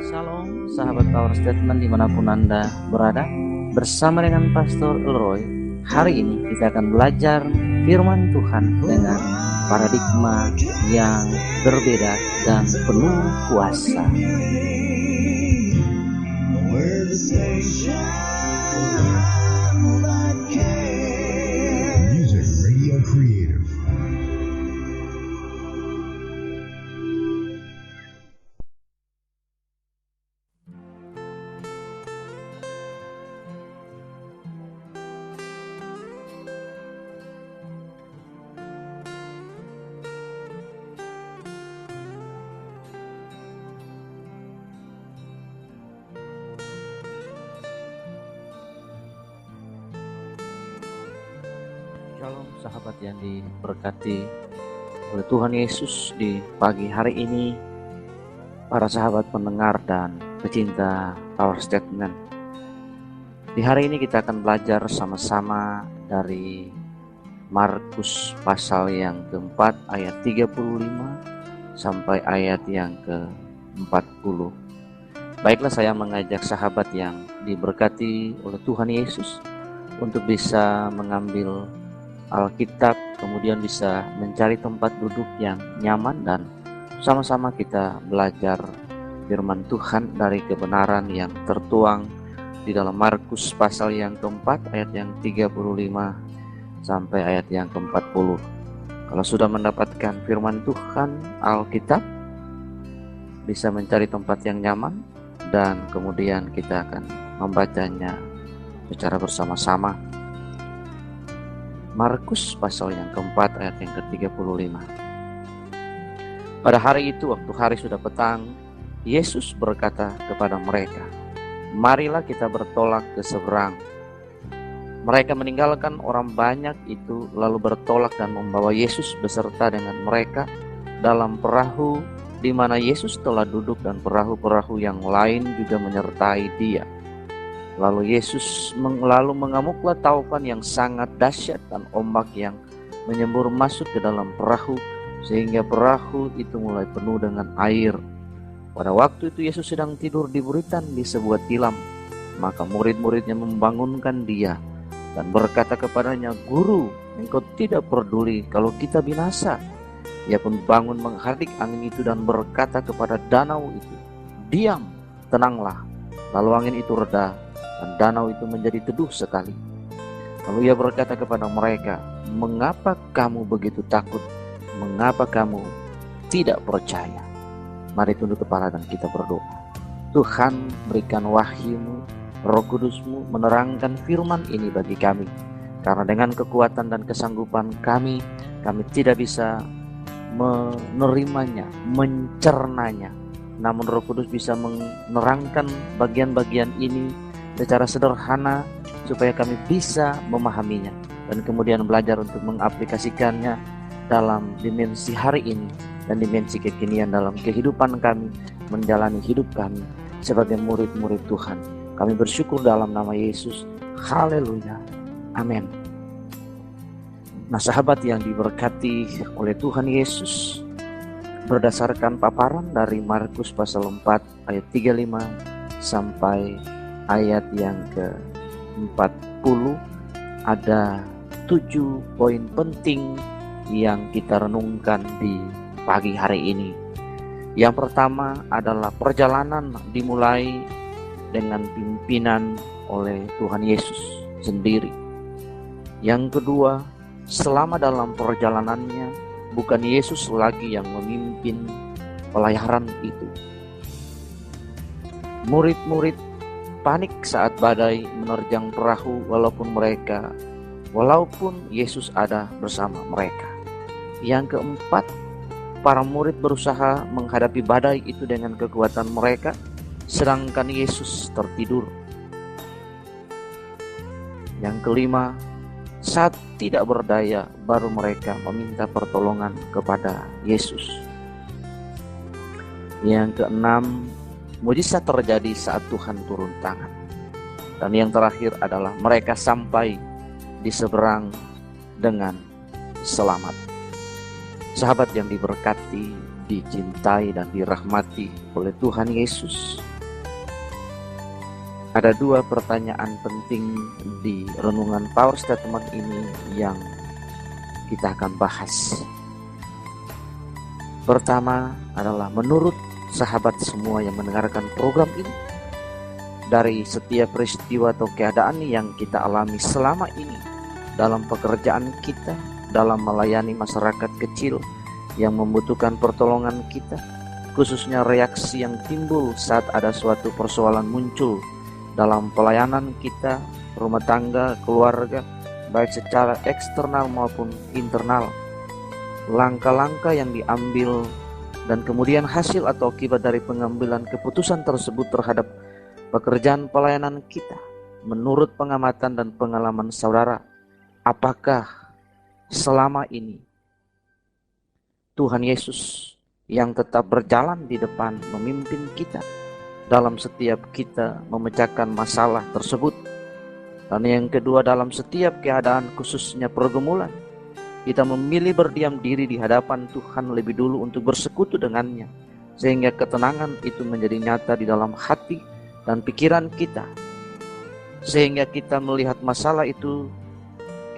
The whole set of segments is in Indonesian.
Shalom, sahabat Power Statement dimanapun Anda berada. Bersama dengan Pastor Elroy, hari ini kita akan belajar firman Tuhan dengan paradigma yang berbeda dan penuh kuasa. Music Radio Creative. Shalom sahabat yang diberkati oleh Tuhan Yesus di pagi hari ini, para sahabat pendengar dan pecinta Power Statement. Di hari ini kita akan belajar sama-sama dari Markus pasal yang keempat ayat 35 sampai ayat yang ke-40. Baiklah, saya mengajak sahabat yang diberkati oleh Tuhan Yesus untuk bisa mengambil Alkitab, kemudian bisa mencari tempat duduk yang nyaman dan sama-sama kita belajar firman Tuhan dari kebenaran yang tertuang di dalam Markus pasal yang keempat ayat yang 35 sampai ayat yang ke-40. Kalau sudah mendapatkan firman Tuhan Alkitab, bisa mencari tempat yang nyaman dan kemudian kita akan membacanya secara bersama-sama. Markus pasal yang keempat ayat yang ke-35. Pada hari itu, waktu hari sudah petang, Yesus berkata kepada mereka, "Marilah kita bertolak ke seberang." Mereka meninggalkan orang banyak itu, lalu bertolak dan membawa Yesus beserta dengan mereka dalam perahu di mana Yesus telah duduk, dan perahu-perahu yang lain juga menyertai Dia. Lalu Yesus mengamuklah taupan yang sangat dahsyat dan ombak yang menyembur masuk ke dalam perahu, sehingga perahu itu mulai penuh dengan air. Pada waktu itu Yesus sedang tidur di buritan di sebuah tilam. Maka murid-muridnya membangunkan Dia dan berkata kepadanya, "Guru, Engkau tidak peduli kalau kita binasa." Ia pun bangun menghardik angin itu dan berkata kepada danau itu, "Diam, tenanglah." Lalu angin itu reda dan danau itu menjadi teduh sekali. Lalu Ia berkata kepada mereka, "Mengapa kamu begitu takut? Mengapa kamu tidak percaya?" Mari tunduk kepala dan kita berdoa. Tuhan, berikan wahyu-Mu, Roh Kudus-Mu menerangkan firman ini bagi kami. Karena dengan kekuatan dan kesanggupan kami tidak bisa menerimanya, mencernanya. Namun Roh Kudus bisa menerangkan bagian-bagian ini secara sederhana supaya kami bisa memahaminya dan kemudian belajar untuk mengaplikasikannya dalam dimensi hari ini dan dimensi kekinian dalam kehidupan kami, menjalani hidup kami sebagai murid-murid Tuhan. Kami bersyukur dalam nama Yesus. Haleluya. Amin. Nah, sahabat yang diberkati oleh Tuhan Yesus, berdasarkan paparan dari Markus pasal 4 ayat 35 sampai ayat yang ke-40, ada 7 poin penting yang kita renungkan di pagi hari ini. Yang pertama adalah perjalanan dimulai dengan pimpinan oleh Tuhan Yesus sendiri. Yang kedua, selama dalam perjalanannya bukan Yesus lagi yang memimpin pelayaran itu. Murid-murid panik saat badai menerjang perahu walaupun Yesus ada bersama mereka. Yang keempat, para murid berusaha menghadapi badai itu dengan kekuatan mereka, sedangkan Yesus tertidur. Yang kelima, saat tidak berdaya baru mereka meminta pertolongan kepada Yesus. Yang keenam, mujizat terjadi saat Tuhan turun tangan. Dan yang terakhir adalah mereka sampai di seberang dengan selamat. Sahabat yang diberkati, dicintai dan dirahmati oleh Tuhan Yesus, Ada dua pertanyaan penting di renungan power statement ini yang kita akan bahas. Pertama adalah, menurut sahabat semua yang mendengarkan program ini, dari setiap peristiwa atau keadaan yang kita alami selama ini, dalam pekerjaan kita, dalam melayani masyarakat kecil yang membutuhkan pertolongan kita, khususnya reaksi yang timbul saat ada suatu persoalan muncul dalam pelayanan kita, rumah tangga, keluarga, baik secara eksternal maupun internal. Langkah-langkah yang diambil dan kemudian hasil atau akibat dari pengambilan keputusan tersebut terhadap pekerjaan pelayanan kita, menurut pengamatan dan pengalaman saudara, apakah selama ini Tuhan Yesus yang tetap berjalan di depan memimpin kita dalam setiap kita memecahkan masalah tersebut? Dan yang kedua, dalam setiap keadaan khususnya pergumulan, kita memilih berdiam diri di hadapan Tuhan lebih dulu untuk bersekutu dengannya, sehingga ketenangan itu menjadi nyata di dalam hati dan pikiran kita, sehingga kita melihat masalah itu,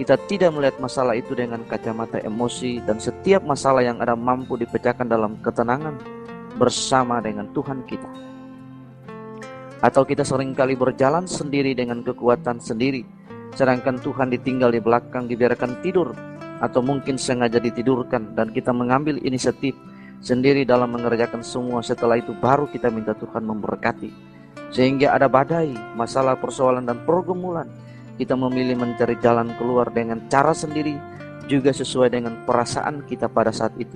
kita tidak melihat masalah itu dengan kacamata emosi, dan setiap masalah yang ada mampu dipecahkan dalam ketenangan bersama dengan Tuhan kita. Atau kita seringkali berjalan sendiri dengan kekuatan sendiri, sedangkan Tuhan ditinggal di belakang, dibiarkan tidur, atau mungkin sengaja ditidurkan, dan kita mengambil inisiatif sendiri dalam mengerjakan semua. Setelah itu baru kita minta Tuhan memberkati. Sehingga ada badai, masalah, persoalan, dan pergumulan, kita memilih mencari jalan keluar dengan cara sendiri, juga sesuai dengan perasaan kita pada saat itu.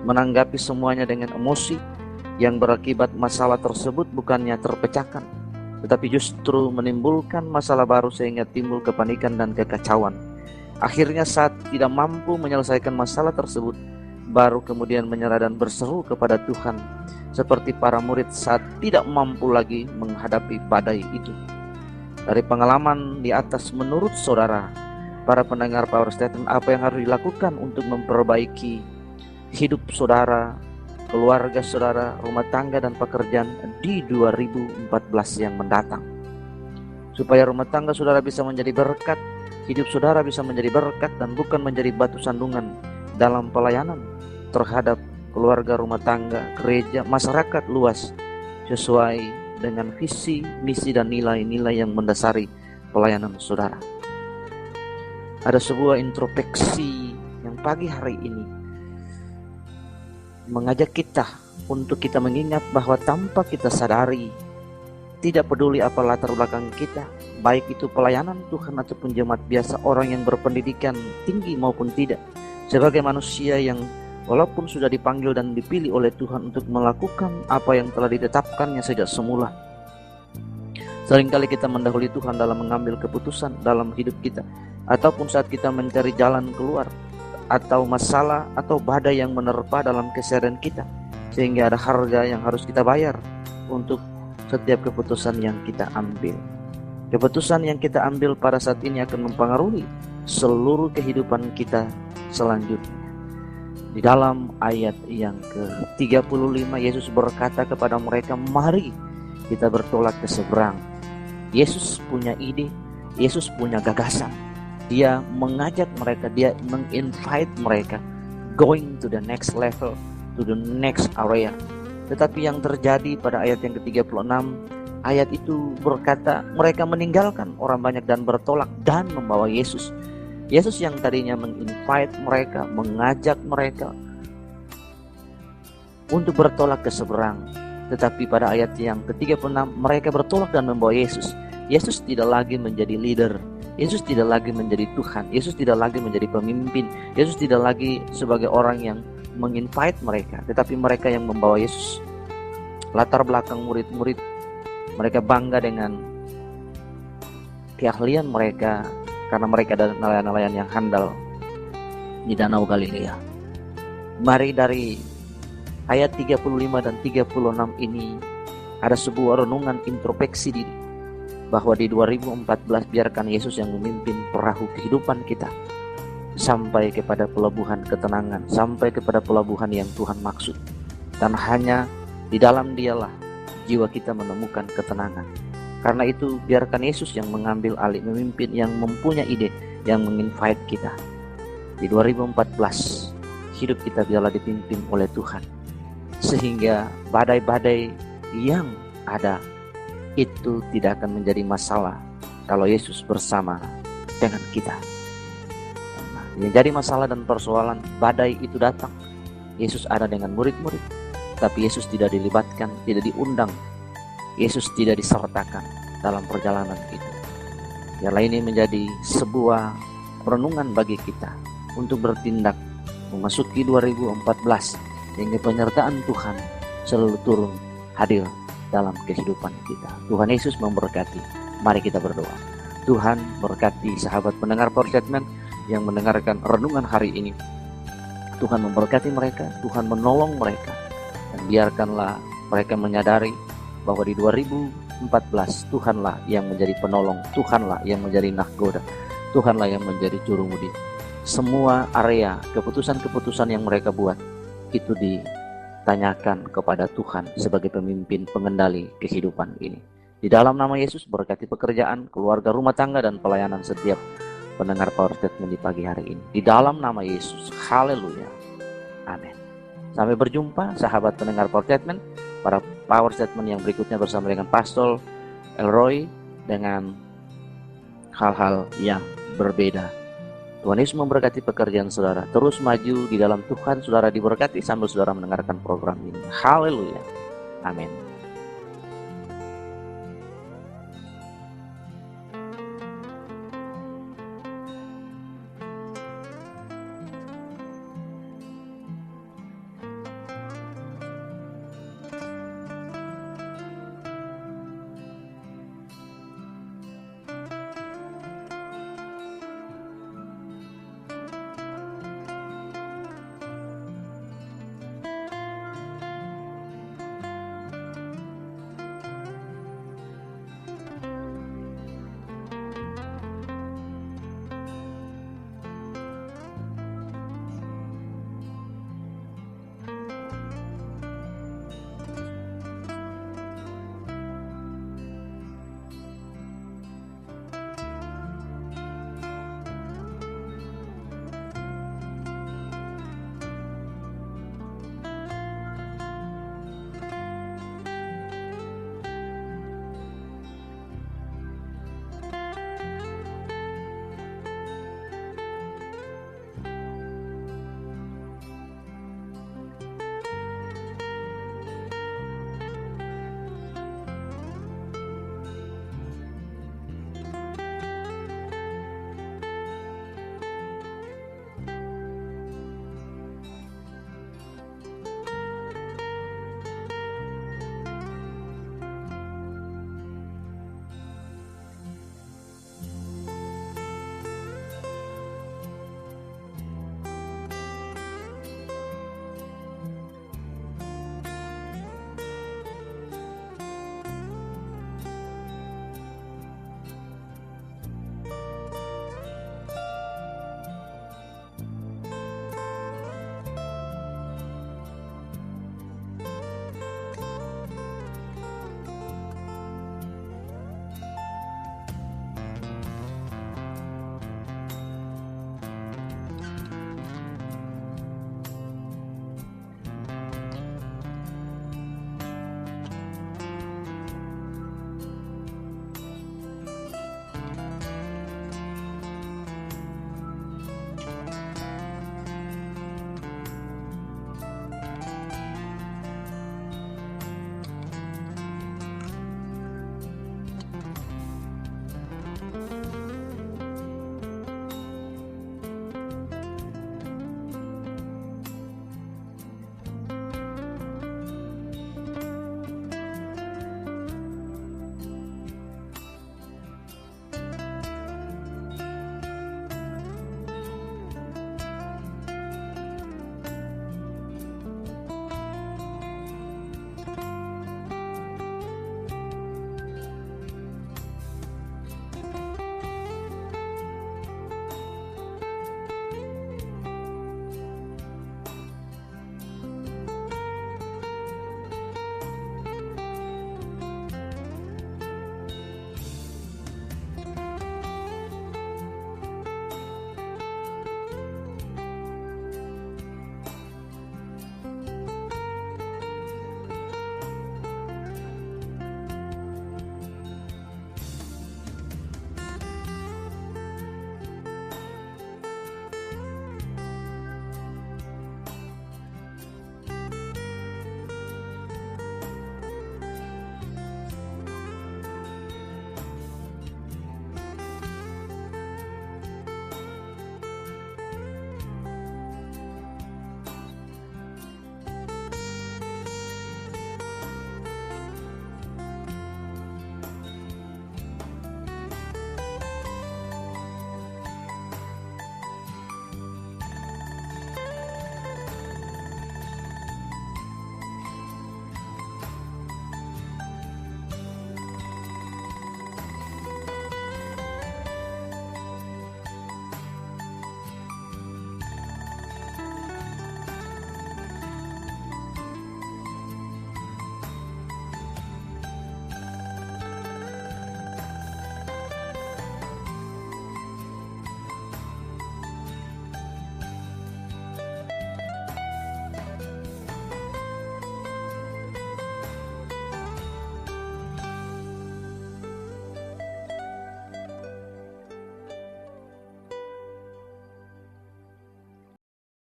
Menanggapi semuanya dengan emosi yang berakibat masalah tersebut bukannya terpecahkan, tetapi justru menimbulkan masalah baru sehingga timbul kepanikan dan kekacauan. Akhirnya saat tidak mampu menyelesaikan masalah tersebut, baru kemudian menyerah dan berseru kepada Tuhan, seperti para murid saat tidak mampu lagi menghadapi badai itu. Dari pengalaman di atas, menurut saudara, para pendengar Power Statement, apa yang harus dilakukan untuk memperbaiki hidup saudara, keluarga saudara, rumah tangga, dan pekerjaan di 2014 yang mendatang, supaya rumah tangga saudara bisa menjadi berkat, hidup saudara bisa menjadi berkat dan bukan menjadi batu sandungan dalam pelayanan terhadap keluarga, rumah tangga, gereja, masyarakat luas, sesuai dengan visi, misi, dan nilai-nilai yang mendasari pelayanan saudara. Ada sebuah introspeksi yang pagi hari ini mengajak kita untuk kita mengingat bahwa tanpa kita sadari, tidak peduli apa latar belakang kita, baik itu pelayanan Tuhan ataupun jemaat biasa, orang yang berpendidikan tinggi maupun tidak, sebagai manusia yang walaupun sudah dipanggil dan dipilih oleh Tuhan untuk melakukan apa yang telah ditetapkannya sejak semula, seringkali kita mendahului Tuhan dalam mengambil keputusan dalam hidup kita, ataupun saat kita mencari jalan keluar, atau masalah atau badai yang menerpa dalam keseharian kita, sehingga ada harga yang harus kita bayar untuk setiap keputusan yang kita ambil. Keputusan yang kita ambil pada saat ini akan mempengaruhi seluruh kehidupan kita selanjutnya. Di dalam ayat yang ke-35, Yesus berkata kepada mereka, mari kita bertolak ke seberang. Yesus punya ide, Yesus punya gagasan. Dia mengajak mereka, dia menginvite mereka going to the next level, to the next area. Tetapi yang terjadi pada ayat yang ke-36, ayat itu berkata mereka meninggalkan orang banyak dan bertolak dan membawa Yesus. Yesus yang tadinya menginvite mereka, mengajak mereka untuk bertolak ke seberang, tetapi pada ayat yang ke-36 mereka bertolak dan membawa Yesus. Yesus tidak lagi menjadi leader, Yesus tidak lagi menjadi Tuhan, Yesus tidak lagi menjadi pemimpin, Yesus tidak lagi sebagai orang yang menginvite mereka, tetapi mereka yang membawa Yesus. Latar belakang murid-murid, mereka bangga dengan keahlian mereka karena mereka adalah nelayan-nelayan yang handal di Danau Galilea. Mari dari ayat 35 dan 36 ini ada sebuah renungan introspeksi diri, bahwa di 2014 biarkan Yesus yang memimpin perahu kehidupan kita sampai kepada pelabuhan ketenangan, sampai kepada pelabuhan yang Tuhan maksud. Dan hanya di dalam Dialah jiwa kita menemukan ketenangan. Karena itu biarkan Yesus yang mengambil alih, memimpin, yang mempunyai ide, yang menginvite kita. Di 2014 hidup kita biarlah dipimpin oleh Tuhan, sehingga badai-badai yang ada itu tidak akan menjadi masalah kalau Yesus bersama dengan kita. Nah, yang jadi masalah dan persoalan, badai itu datang, Yesus ada dengan murid-murid, tapi Yesus tidak dilibatkan, tidak diundang, Yesus tidak disertakan dalam perjalanan itu. Biarlah ini menjadi sebuah renungan bagi kita untuk bertindak memasuki 2014, sehingga penyertaan Tuhan selalu turun hadir dalam kehidupan kita. Tuhan Yesus memberkati. Mari kita berdoa. Tuhan berkati sahabat pendengar Power Statement yang mendengarkan renungan hari ini. Tuhan memberkati mereka, Tuhan menolong mereka, dan biarkanlah mereka menyadari bahwa di 2014 Tuhanlah yang menjadi penolong, Tuhanlah yang menjadi nahkoda, Tuhanlah yang menjadi juru mudi. Semua area keputusan-keputusan yang mereka buat itu ditanyakan kepada Tuhan sebagai pemimpin pengendali kehidupan ini. Di dalam nama Yesus berkati pekerjaan, keluarga, rumah tangga, dan pelayanan setiap pendengar Power Statement di pagi hari ini. Di dalam nama Yesus, haleluya, amin. Sampai berjumpa sahabat pendengar Power Statement pada Power Statement yang berikutnya bersama dengan Pastor Elroy dengan hal-hal yang berbeda. Tuhan Yesus memberkati pekerjaan saudara. Terus maju di dalam Tuhan, saudara diberkati sambil saudara mendengarkan program ini. Haleluya. Amin.